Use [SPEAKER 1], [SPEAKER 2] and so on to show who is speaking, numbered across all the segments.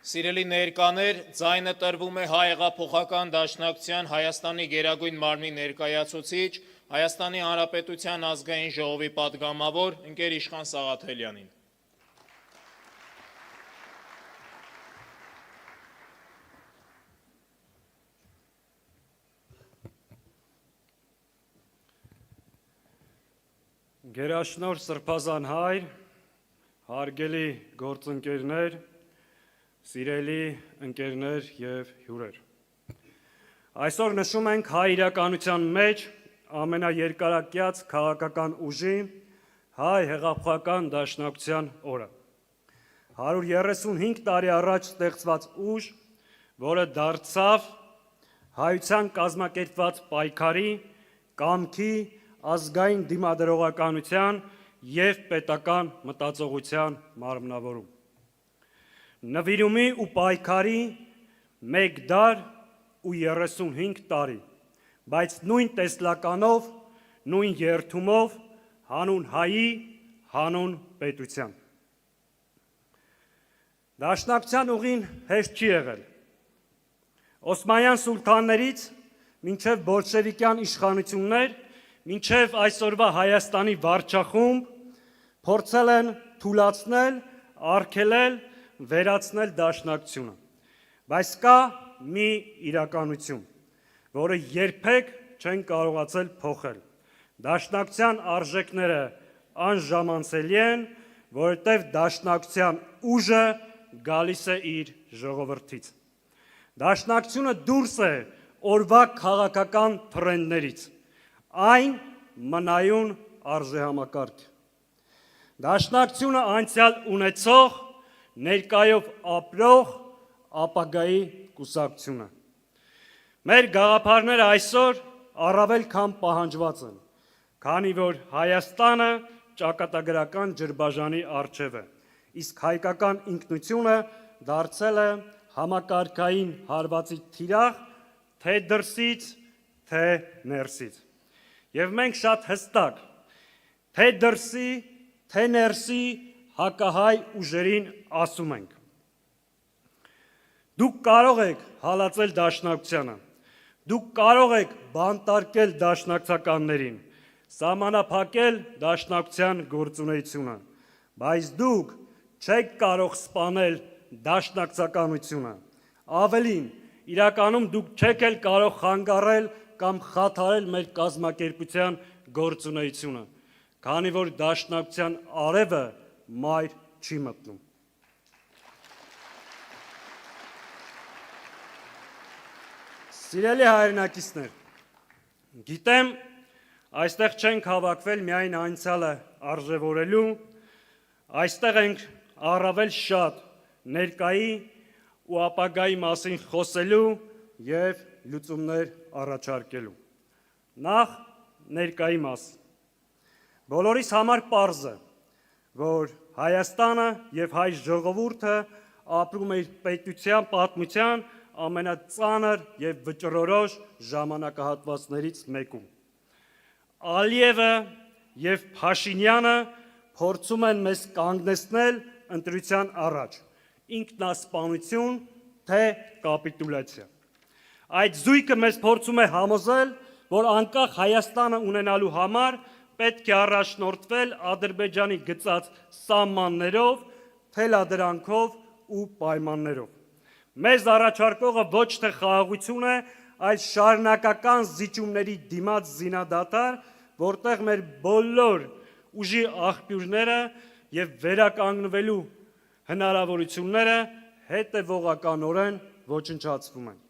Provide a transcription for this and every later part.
[SPEAKER 1] Սիրելի ներկաներ, ձայնը տրվում է Հայ հեղափոխական դաշնակցության Հայաստանի գերագույն մարմնի ներկայացուցիչ, Հայաստանի Հանրապետության ազգային ժողովի պատգամավոր ընկեր Իշխան Սաղաթելյանին։
[SPEAKER 2] Գերաշնորհ Սրբազան հայր, հարգելի գործընկերներ, սիրելի ընկերներ և հյուրեր։ Այսօր նշում ենք հայ իրականության մեջ ամենաերկարակյաց քաղաքական ուժի Հայ հեղափոխական դաշնակցության օրը։ 135 տարի առաջ ստեղծված ուժ, որը դարձավ հայության կազմակերպված պայքարի, կամքի, ազգային դիմադրողականության և պետական մտածողության մարմնավորում։ Նվիրումի ու պայքարի մեկ դար ու 35 տարի, բայց նույն տեսլականով, նույն երդումով, հանուն հայի, հանուն պետության։ Դաշնակցության ուղին հեշտ չի եղել։ Օսմանյան սուլթաններից մինչև բոլշևիկյան իշխանություններ, մինչև այսօրվա Հայաստանի վարչախումբ փորձել են թուլացնել, արգելել, վերացնել դաշնակցությունը, բայց կա մի իրականություն, որը երբեք չեն կարողացել փոխել։ Դաշնակցության արժեքները անժամանցելի են, որովհետև դաշնակցության ուժը գալիս է իր ժողովրդից։ Դաշնակցությունը դուրս է օրվա քաղաքական թրենդներից, այն մնայուն արժեհամակարգ։ Դաշնակցությունը անցյալ ունեցող, ներկայով ապրող, ապագայի կուսակցությունը։ Մեր գաղափարները այսօր առավել քան պահանջված են, քանի որ Հայաստանը ճակատագրական ջրբաժանի առջև է, իսկ հայկական ինքնությունը դարձել է համակարգային հարվածի թիրախ, թե դրսից, թե ներսից։ Եվ մենք շատ հստակ, թե դրսի, թե ներսի հակահայ ուժերին ասում ենք. Դուք կարող եք հալածել դաշնակցությանը, դուք կարող եք բանտարկել դաշնակցականներին, սահմանափակել դաշնակցության գործունեությունը, բայց դուք չեք կարող սպանել դաշնակցականությունը, ավելին, իրականում դուք չեք էլ կարող խանգարել կամ խաթարել մեր կազմակերպության գործունեությունը, քանի որ դաշնակցության արևը մայր չի մտնում։ Սիրելի հայրենակիցներ, գիտեմ, այստեղ չենք հավաքվել միայն անցյալը արժևորելու, այստեղ ենք առավել շատ ներկայի ու ապագայի մասին խոսելու և լուծումներ առաջարկելու։ Նախ ներկայի մասին։ Բոլորիս համար պարզ է, որ Հայաստանը և հայ ժողովուրդը ապրում է իր պետության պատմության ամենածանր և վճռորոշ ժամանակահատվածներից մեկում։ Ալիևը և Փաշինյանը փորձում են մեզ կանգնեցնել ընտրության առաջ, ինքնասպանություն, թե կապիտուլյացիա։ Այդ զույգը մեզ փորձում է համոզել, որ անկախ Հայաստանը ունենալու համար պետք է առաջնորդվել Ադրբեջանի գծած սահմաններով, թելադրանքով ու պայմաններով։ Մեզ առաջարկողը ոչ թե խաղաղություն է, այլ շարունակական զիջումների դիմաց զինադադար, որտեղ մեր բոլոր ուժի աղբյուրները և վերականգնվելու հնարավորությունները հետևողականորեն ոչնչացվում են։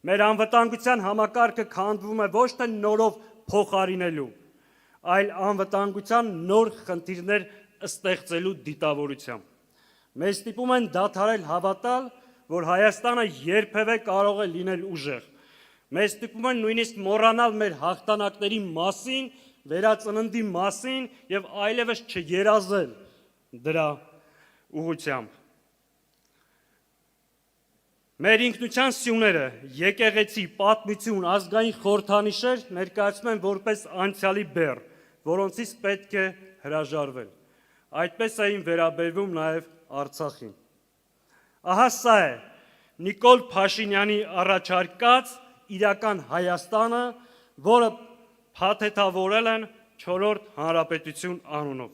[SPEAKER 2] Մեր անվտանգության համակարգը քանդվում է ոչ թե նորով փոխարինելու, այլ անվտանգության նոր խնդիրներ ստեղծելու դիտավորությամբ։ Մեզ ստիպում են դադարել հավատալ, որ Հայաստանը երբևէ կարող է լինել ուժեղ։ Մեզ ստիպում են նույնիսկ մոռանալ մեր հաղթանակների մասին, վերածննդի մասին և այլևս չերազել դրա ուղղությամբ։ Մեր ինքնության սյուները, եկեղեցի, պատմություն, ազգային խորհրդանիշեր ներկայացում են որպես անցյալի բեռ, որոնցից պետք է հրաժարվել։ Այդպես էին վերաբերվում նաև Արցախին։ Ահա սա է Նիկոլ Փաշինյանի առաջարկած իրական Հայաստանը, որը փաթեթավորել են 4-րդ հանրապետություն անունով։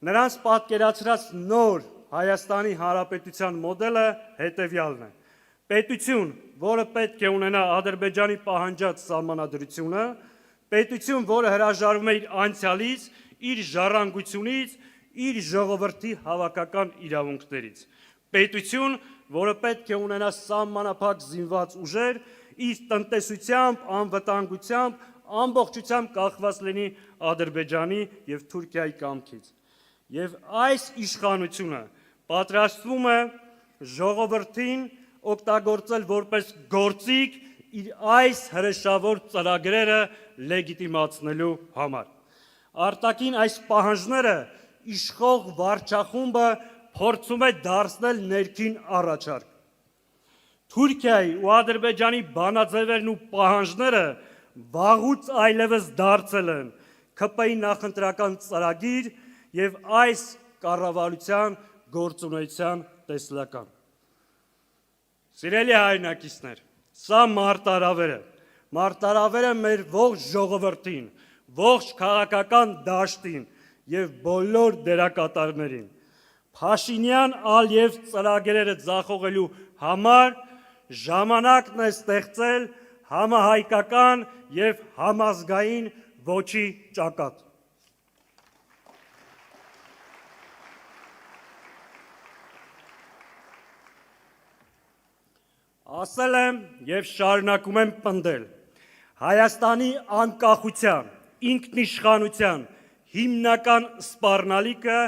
[SPEAKER 2] Նրանց պատկերացրած նոր Հայաստանի հանրապետության մոդելը հետևյալն է. պետություն, որը պետք է ունենա Ադրբեջանի պահանջած սահմանադրությունը, պետություն, որը հրաժարվում է իր անցյալից, իր ժառանգությունից, իր ժողովրդի հավաքական իրավունքներից, պետություն, որը պետք է ունենա սահմանափակ զինված ուժեր, իր տնտեսությամբ, անվտանգությամբ, ամբողջությամբ կախված լինի Ադրբեջանի եւ Թուրքիայի կամքից։ Եվ այս իշխանությունը պատրաստվում է ժողովրդին օգտագործել որպես գործիք իր այս հրեշավոր ծրագրերը լեգիտիմացնելու համար։ Արտաքին այս պահանջները իշխող վարչախումբը փորձում է դարձնել ներքին առաջարկ։ Թուրքիայի ու Ադրբեջանի բանաձևերն ու պահանջները վաղուց այլևս դարձել են ՔՊ-ի նախընտրական ծրագիր եւ այս կառավարության գործունեության տեսլական։ Սիրելի հայրենակիցներ, սա մարտահրավեր է մեր ողջ ժողովրդին, ողջ քաղաքական դաշտին եւ բոլոր դերակատարներին։ Փաշինյան Ալիև ծրագրերը ձախողելու համար ժամանակն է ստեղծել համահայկական եւ համազգային ոչի ճակատ։ Ասել եմ եւ շարունակում եմ պնդել. Հայաստանի անկախության, ինքնիշխանության հիմնական սպառնալիքը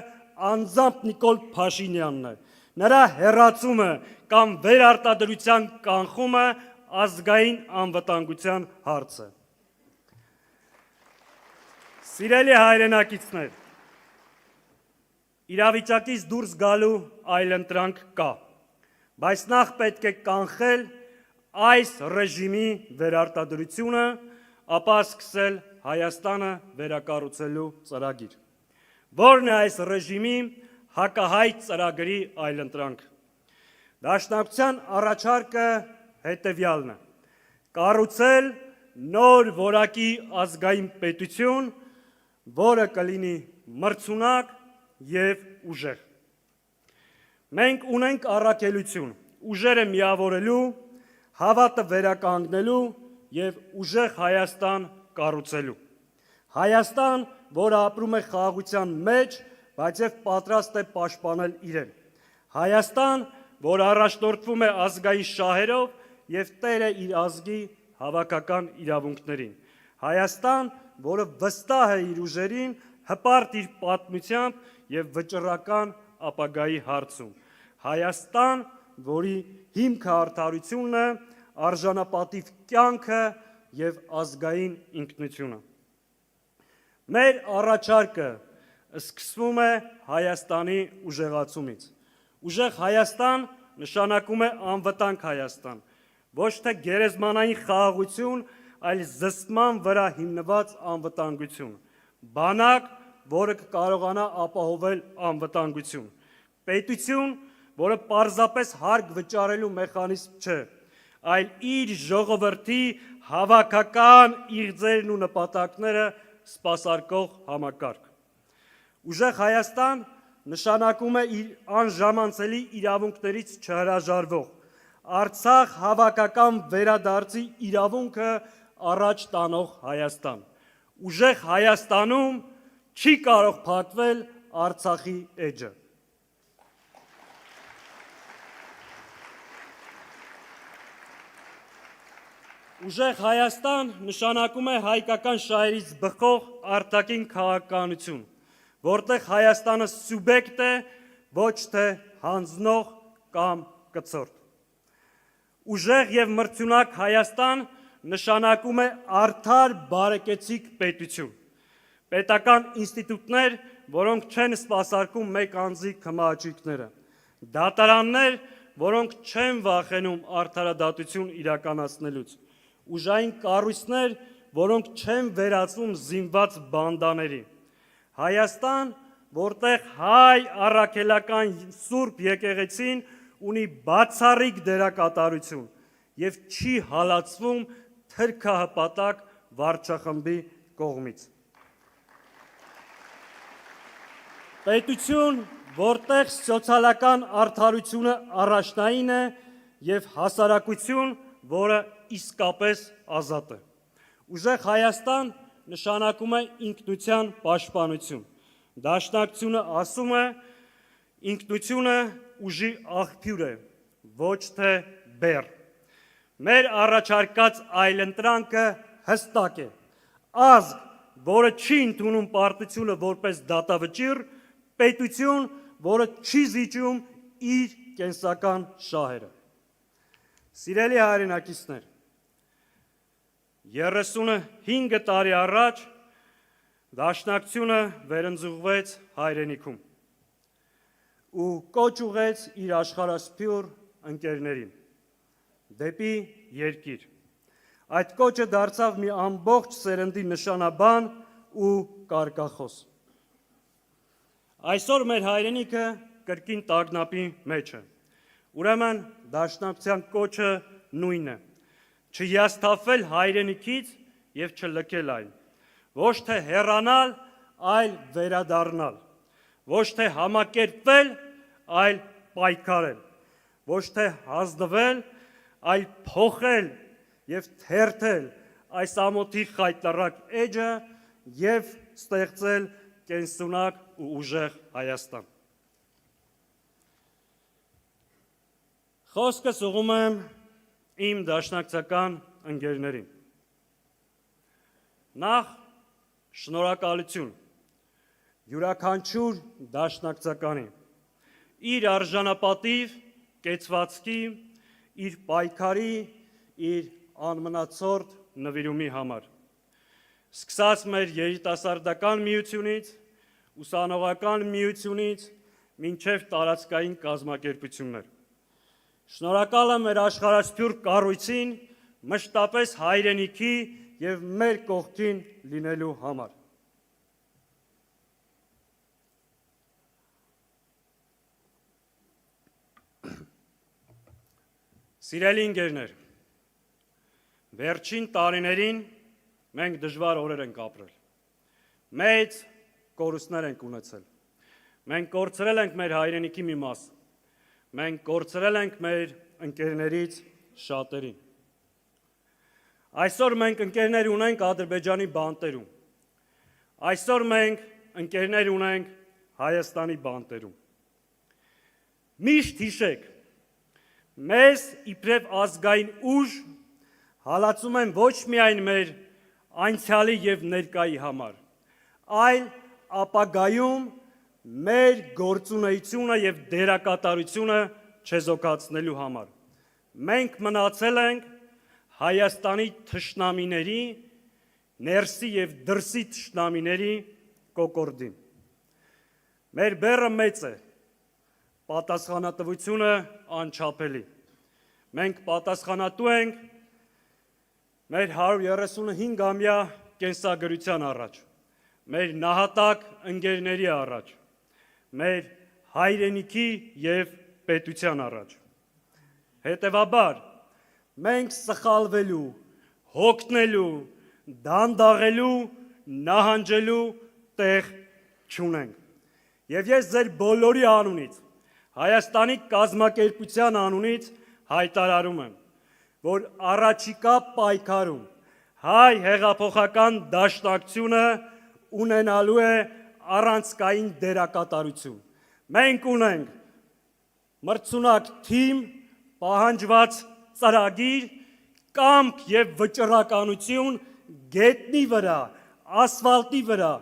[SPEAKER 2] անձամբ Նիկոլ Փաշինյանն է։ Նրա հեռացումը կամ վերարտադրության կանխումը ազգային անվտանգության հարց է։ Սիրելի հայրենակիցներ, իրավիճակից դուրս գալու այլընտրանք կա, բայց նախ պետք է կանխել այս ռեժիմի վերարտադրությունը, ապա սկսել Հայաստանը վերակառուցելու ծրագիր։ Որն է այս ռեժիմի հակահայ ծրագրի այլընտրանքը։ Դաշնակցության առաջարկը հետևյալն է. կառուցել նոր որակի ազգային պետություն, որը կլինի մրցունակ եւ ուժեղ։ Մենք ունենք առաքելություն ուժերը միավորելու, հավատը վերականգնելու եւ ուժեղ Հայաստան կառուցելու։ Հայաստան, որը ապրում է խաղաղության մեջ, բայց եւ պատրաստ է պաշտպանել իրեն։ Հայաստան, որը առաջնորդվում է ազգային շահերով եւ տեր է իր ազգի հավաքական իրավունքներին։ Հայաստան, որը վստահ է իր ուժերին, հպարտ իր պատմությամբ եւ վճռական ապագայի հարցում։ Հայաստան, որի հիմքը արդարությունն է, արժանապատիվ կյանքը եւ ազգային ինքնությունը։ Մեր առաջարկը սկսվում է Հայաստանի ուժեղացումից։ Ուժեղ Հայաստան նշանակում է անվտանգ Հայաստան, ոչ թե գերեզմանային խաղաղություն, այլ զսպման վրա հիմնված անվտանգություն, բանակ, որը կարողանա ապահովել անվտանգություն, պետություն, որը պարզապես հարկ վճարելու մեխանիզմ չէ, այլ իր ժողովրդի հավաքական իղձերն ու նպատակները սպասարկող համակարգ։ Ուժեղ Հայաստան նշանակում է իր անժամանցելի իրավունքներից չհրաժարվող, Արցախ հավաքական վերադարձի իրավունքը առաջ տանող Հայաստան։ Ուժեղ Հայաստանում չի կարող փակվել Արցախի էջը։ Ուժեղ Հայաստան նշանակում է հայկական շահերից բխող արտաքին քաղաքականություն, որտեղ Հայաստանը սուբյեկտ է, ոչ թե հանձնող կամ կցորդ։ Ուժեղ եւ մրցունակ Հայաստան նշանակում է արդար բարեկեցիկ պետություն, պետական ինստիտուտներ, որոնք չեն սպասարկում մեկ անձի քմահաճույքները, դատարաններ, որոնք չեն վախենում արդարադատություն իրականացնելուց, ուժային կառույցներ, որոնք չեն վերածվում զինված բանդաների։ Հայաստան, որտեղ հայ առաքելական Սուրբ եկեղեցին ունի բացառիկ դերակատարություն եւ չի հալածվում թրքահպատակ վարչախմբի կողմից։ Պետություն, որտեղ սոցիալական արդարությունը առաջնային է եւ հասարակություն, որը իսկապես ազատ է։ Ուժեղ Հայաստան նշանակում է ինքնության պաշտպանություն։ Դաշնակցությունը ասում է, ինքնությունը ուժի աղբյուր է, ոչ թե բեռ։ Մեր առաջարկած այլընտրանքը հստակ է։ Ազգ, որը չի ընդունում պարտությունը որպես դատավճիռ, պետություն, որը չի զիջում իր կենսական շահերը։ Սիրելի հայրենակիցներ, 35 տարի առաջ Դաշնակցությունը վերընձուղվեց հայրենիքում ու կոչ ուղեց իր աշխարհասփյուր ընկերներին դեպի երկիր։ Այդ կոչը դարձավ մի ամբողջ սերնդի նշանաբան ու կարգախոս։ Այսօր մեր հայրենիքը կրկին տագնապի մեջ է։ Ուրեմն Դաշնակցության կոչը նույնն է՝ չհիասթափվել հայրենիքից եւ չլքել այն, ոչ թե հեռանալ, այլ վերադառնալ, ոչ թե համակերպվել, այլ պայքարել, ոչ թե հանձնվել, այլ փոխել եւ թերթել այս ամոթի խայտառակ էջը եւ ստեղծել կենսունակ ու ուժեղ Հայաստան։ Խոսքս ուղղում եմ իմ դաշնակցական ընկերներին։ Նախ շնորհակալություն յուրաքանչյուր դաշնակցականի իր արժանապատիվ կեցվածքի, իր պայքարի, իր անմնացորդ նվիրումի համար։ Սկսած մեր երիտասարդական միությունից, ուսանողական միությունից, մինչև տարածքային կազմակերպություններ։ Շնորհակալ եմ մեր աշխարհասփյուր կառույցին մշտապես հայրենիքի եւ մեր կողքին լինելու համար։ Սիրելի ընկերներ, վերջին տարիներին մենք դժվար օրեր ենք ապրել։ Մեծ կորուստներ ենք ունեցել։ Մենք կորցրել ենք մեր հայրենիքի մի մաս։ Մենք կորցրել ենք մեր ընկերներից շատերին։ Այսօր մենք ընկերներ ունենք Ադրբեջանի բանտերում։ Այսօր մենք ընկերներ ունենք Հայաստանի բանտերում։ Միշտ հիշեք, մեզ իբրև ազգային ուժ հալածում են ոչ միայն մեր անցյալի եւ ներկայի համար, այլ ապագայում մեր գործունեությունը եւ դերակատարությունը չեզոքացնելու համար։ Մենք մնացել ենք Հայաստանի թշնամիների, ներսի եւ դրսի թշնամիների կոկորդին։ Մեր բեռը մեծ է, պատասխանատվությունը անչափելի։ Մենք պատասխանատու ենք մեր 135-ամյա կենսագրության առաջ, մեր նահատակ ընկերների առաջ, մեր հայրենիքի եւ պետության առաջ։ Հետևաբար, մենք սխալվելու, հոգնելու, դանդաղելու, նահանջելու տեղ չունենք։ Եվ ես ձեր բոլորի անունից, Հայաստանի կազմակերպության անունից հայտարարում եմ, որ առաջիկա պայքարում հայ հեղափոխական դաշնակցությունը ունենալու է առանցքային դերակատարություն։ Մենք ունենք մրցունակ թիմ, պահանջված ծրագիր, կամք եւ վճռականություն գետնի վրա, ասֆալտի վրա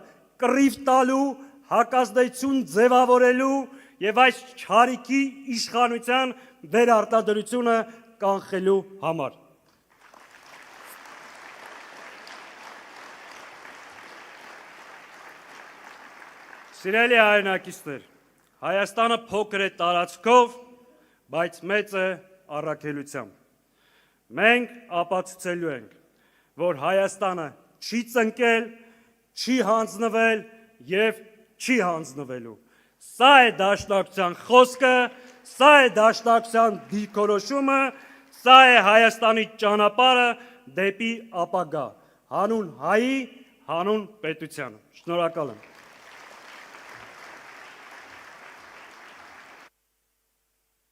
[SPEAKER 2] կռիվ տալու, հակազդեցություն ձևավորելու եւ այս չարիքի իշխանության վերարտադրությունը կանխելու համար։ Սիրելի հայրենակիցներ, Հայաստանը փոքր է տարածքով, բայց մեծ է առաքելությամբ։ Մենք ապացուցելու ենք, որ Հայաստանը չի ծնկել, չի հանձնվել եւ չի հանձնվելու։ Սա է դաշնակցության խոսքը, սա է դաշնակցության դիրքորոշումը, սա է Հայաստանի ճանապարհը դեպի ապագա, հանուն հայի, հանուն պետության։ Շնորհակալ եմ։